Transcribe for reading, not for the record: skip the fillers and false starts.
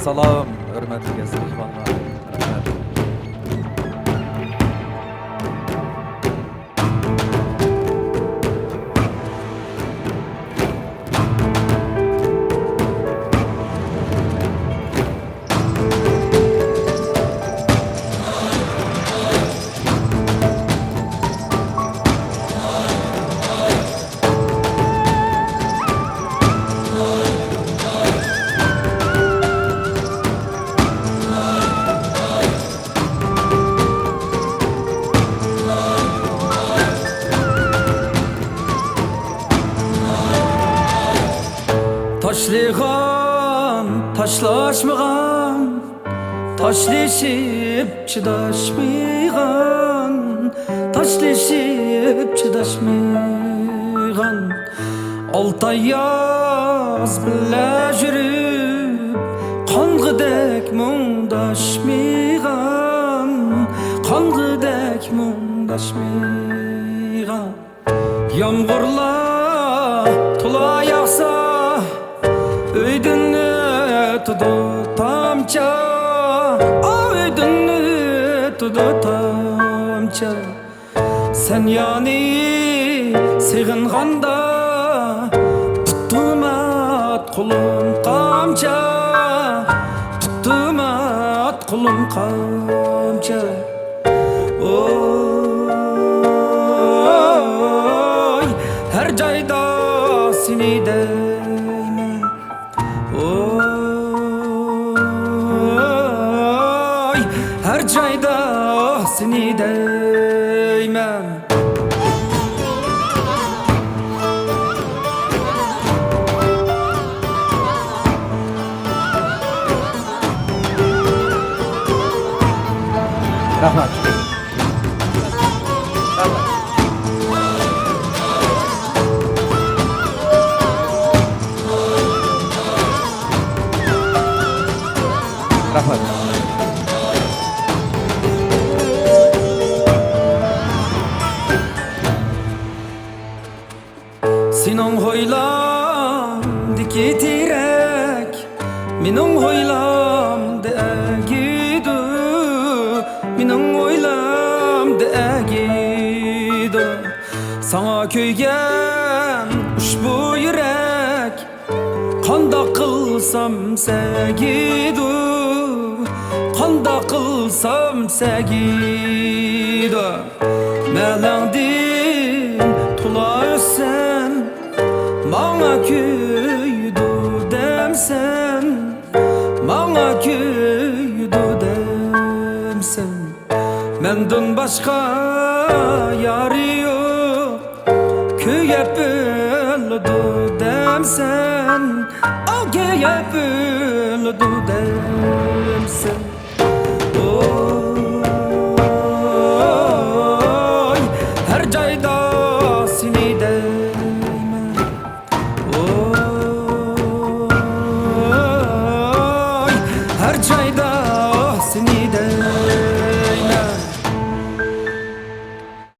Salam, hörmətli gəzdirixanlar. Rəhmət. Taşlıgan, taşlaşmıgan, taşlaşıp çıdaşmıgan, taşlaşıp çıdaşmıgan. Altay yaz bile jürüp, kangıdek mundaşmıgan, kangıdek mundaşmıgan. Yağmurlar tula yağsa, öydünü tudu tamça, öydünü tudu tamça. Sen yani sığınğanda tuttum at kulum kamça, tuttum at kulum kamça. Oy, her jayda seni deymen. Oy, her jayda seni deymen. Rahmat. Rahmat. Senin hoylamdaki tirek, menin hoylamda egidu, menin hoylamda egidu. Sana köygen ushbu yürek, qanda qilsam segidu, qanda qilsam segidu. Melangdin tula össen, bana köydu demsen, bana köydu demsen. Mendin başka yarı yok, köyep öldü demsen, o köyep öldü demsen.